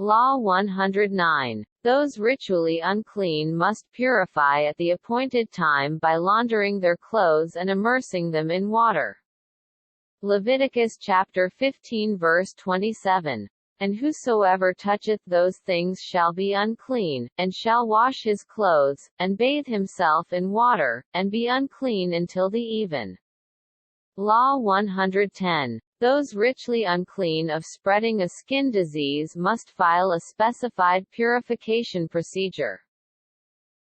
Law 109. Those ritually unclean must purify at the appointed time by laundering their clothes and immersing them in water. Leviticus chapter 15 verse 27. And whosoever toucheth those things shall be unclean, and shall wash his clothes, and bathe himself in water, and be unclean until the even. Law 110. Those richly unclean of spreading a skin disease must file a specified purification procedure.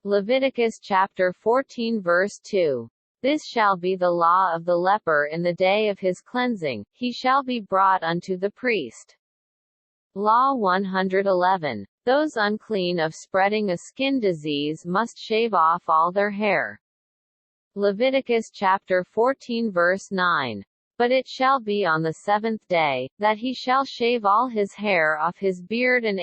Leviticus chapter 14 verse 2. This shall be the law of the leper in the day of his cleansing, he shall be brought unto the priest. Law 111. Those unclean of spreading a skin disease must shave off all their hair. Leviticus chapter 14 verse 9. But it shall be on the seventh day, that he shall shave all his hair off his beard and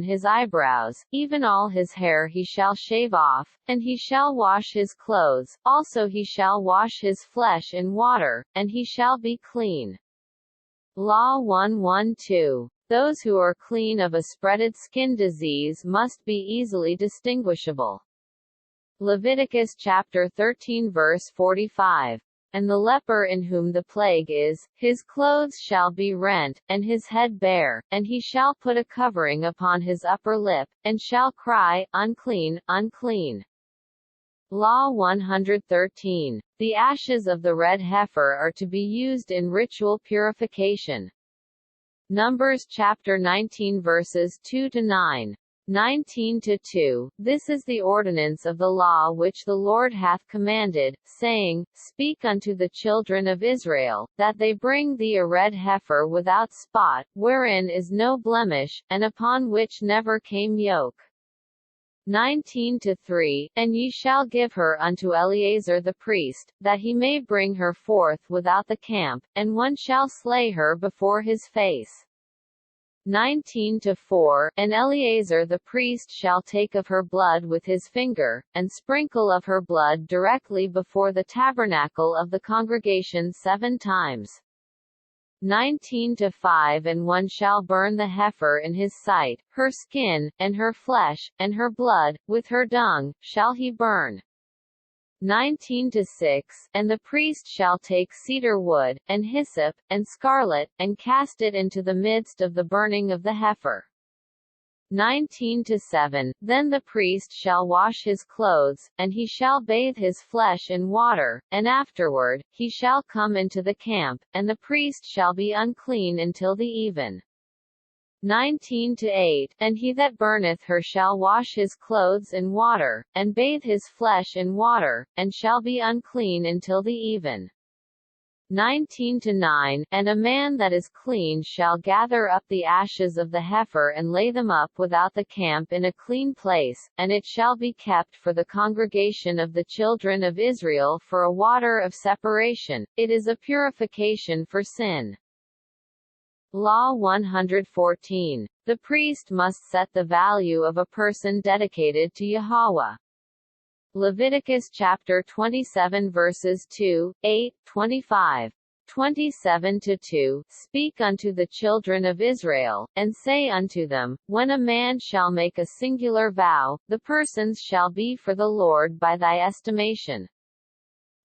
his eyebrows, even all his hair he shall shave off, and he shall wash his clothes, also he shall wash his flesh in water, and he shall be clean. Law 112. Those who are clean of a spreaded skin disease must be easily distinguishable. Leviticus chapter 13 verse 45. And the leper in whom the plague is, his clothes shall be rent, and his head bare, and he shall put a covering upon his upper lip, and shall cry, Unclean, unclean. Law 113. The ashes of the red heifer are to be used in ritual purification. Numbers chapter 19 verses 2-9. 19-2. This is the ordinance of the law which the Lord hath commanded, saying, Speak unto the children of Israel, that they bring thee a red heifer without spot, wherein is no blemish, and upon which never came yoke. 19-3. And ye shall give her unto Eleazar the priest, that he may bring her forth without the camp, and one shall slay her before his face. 19-4. And Eleazar the priest shall take of her blood with his finger, and sprinkle of her blood directly before the tabernacle of the congregation 7 times. 19-5. And one shall burn the heifer in his sight, her skin, and her flesh, and her blood, with her dung, shall he burn. 19-6. And the priest shall take cedar wood, and hyssop, and scarlet, and cast it into the midst of the burning of the heifer. 19-7. Then the priest shall wash his clothes, and he shall bathe his flesh in water, and afterward, he shall come into the camp, and the priest shall be unclean until the even. 19-8. And he that burneth her shall wash his clothes in water, and bathe his flesh in water, and shall be unclean until the even. 19-9. And a man that is clean shall gather up the ashes of the heifer and lay them up without the camp in a clean place, and it shall be kept for the congregation of the children of Israel for a water of separation, it is a purification for sin. Law 114. The priest must set the value of a person dedicated to Yahweh. Leviticus chapter 27 verses 2, 8, 25. 27-2. Speak unto the children of Israel, and say unto them, When a man shall make a singular vow, the persons shall be for the Lord by thy estimation.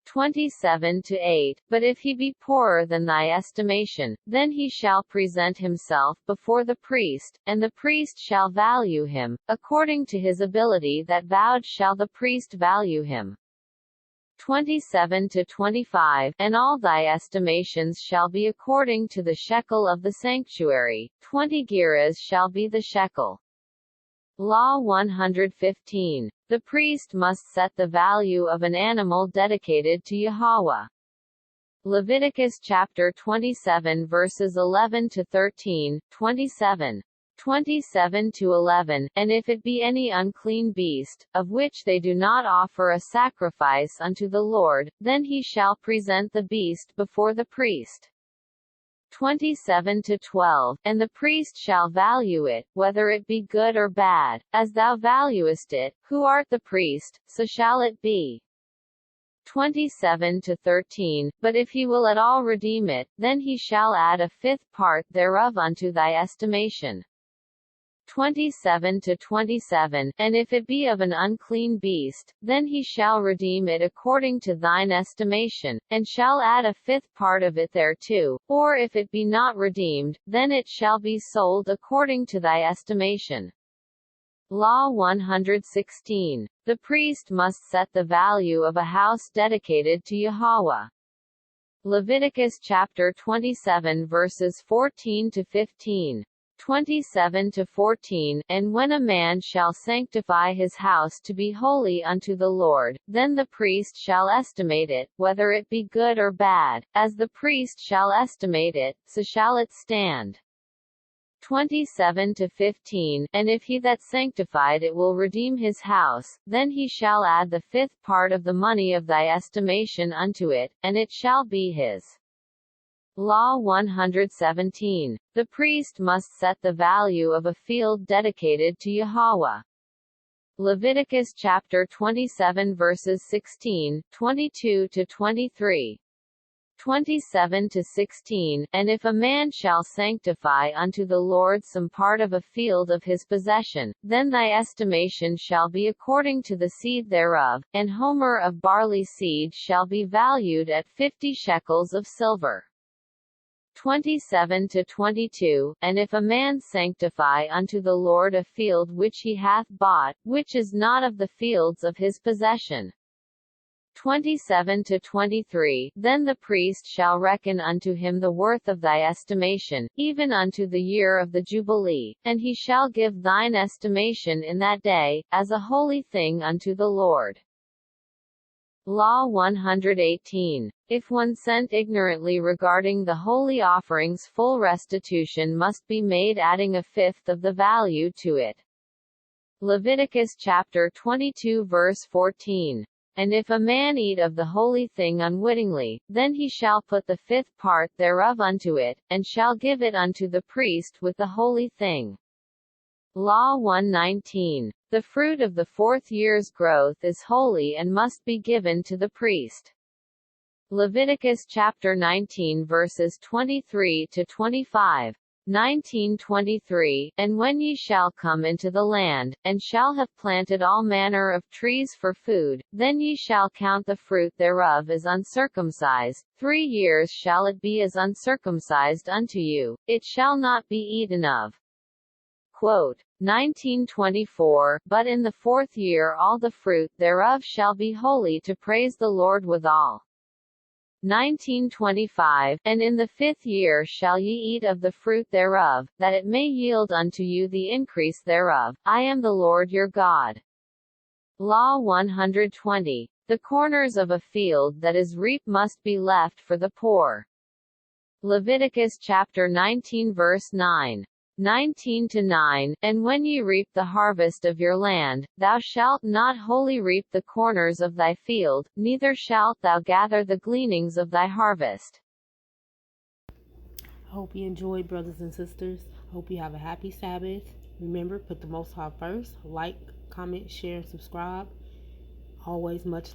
27-8. But if he be poorer than thy estimation, then he shall present himself before the priest, and the priest shall value him, according to his ability that vowed shall the priest value him. 27-25. And all thy estimations shall be according to the shekel of the sanctuary, 20 gerahs shall be the shekel. Law 115. The priest must set the value of an animal dedicated to Yahweh. Leviticus chapter 27 verses 11-13, 27. 27-11. And if it be any unclean beast, of which they do not offer a sacrifice unto the Lord, then he shall present the beast before the priest. 27-12. And the priest shall value it, whether it be good or bad, as thou valuest it, who art the priest, so shall it be. 27-13. But if he will at all redeem it, then he shall add a fifth part thereof unto thy estimation. 27-27, and if it be of an unclean beast, then he shall redeem it according to thine estimation, and shall add a fifth part of it thereto, or if it be not redeemed, then it shall be sold according to thy estimation. Law 116. The priest must set the value of a house dedicated to Yahweh. Leviticus chapter 27 verses 14-15. 27-14, and when a man shall sanctify his house to be holy unto the Lord, then the priest shall estimate it, whether it be good or bad, as the priest shall estimate it, so shall it stand. 27-15, and if he that sanctified it will redeem his house, then he shall add the fifth part of the money of thy estimation unto it, and it shall be his. Law 117. The priest must set the value of a field dedicated to Yahweh. Leviticus chapter 27 verses 16, 22-23. 27-16, and if a man shall sanctify unto the Lord some part of a field of his possession, then thy estimation shall be according to the seed thereof, an homer of barley seed shall be valued at 50 shekels of silver. 27-22, and if a man sanctify unto the Lord a field which he hath bought, which is not of the fields of his possession. 27-23, then the priest shall reckon unto him the worth of thy estimation, even unto the year of the Jubilee, and he shall give thine estimation in that day, as a holy thing unto the Lord. Law 118. If one sent ignorantly regarding the holy offerings, full restitution must be made, adding a fifth of the value to it. Leviticus chapter 22 verse 14. And if a man eat of the holy thing unwittingly, then he shall put the fifth part thereof unto it, and shall give it unto the priest with the holy thing. Law 119. The fruit of the fourth year's growth is holy and must be given to the priest. Leviticus chapter 19 verses 23-25. 19:23, and when ye shall come into the land, and shall have planted all manner of trees for food, then ye shall count the fruit thereof as uncircumcised, 3 years shall it be as uncircumcised unto you, it shall not be eaten of. Quote, 19:24, but in the fourth year all the fruit thereof shall be holy to praise the Lord withal. 19:25, and in the fifth year shall ye eat of the fruit thereof, that it may yield unto you the increase thereof. I am the Lord your God. Law 120. The corners of a field that is reaped must be left for the poor. Leviticus chapter 19 verse 9. 19-9, and when ye reap the harvest of your land, thou shalt not wholly reap the corners of thy field, neither shalt thou gather the gleanings of thy harvest. Hope you enjoyed, brothers and sisters. Hope you have a happy Sabbath. Remember, put the Most High first. Like, comment, share, and subscribe. Always much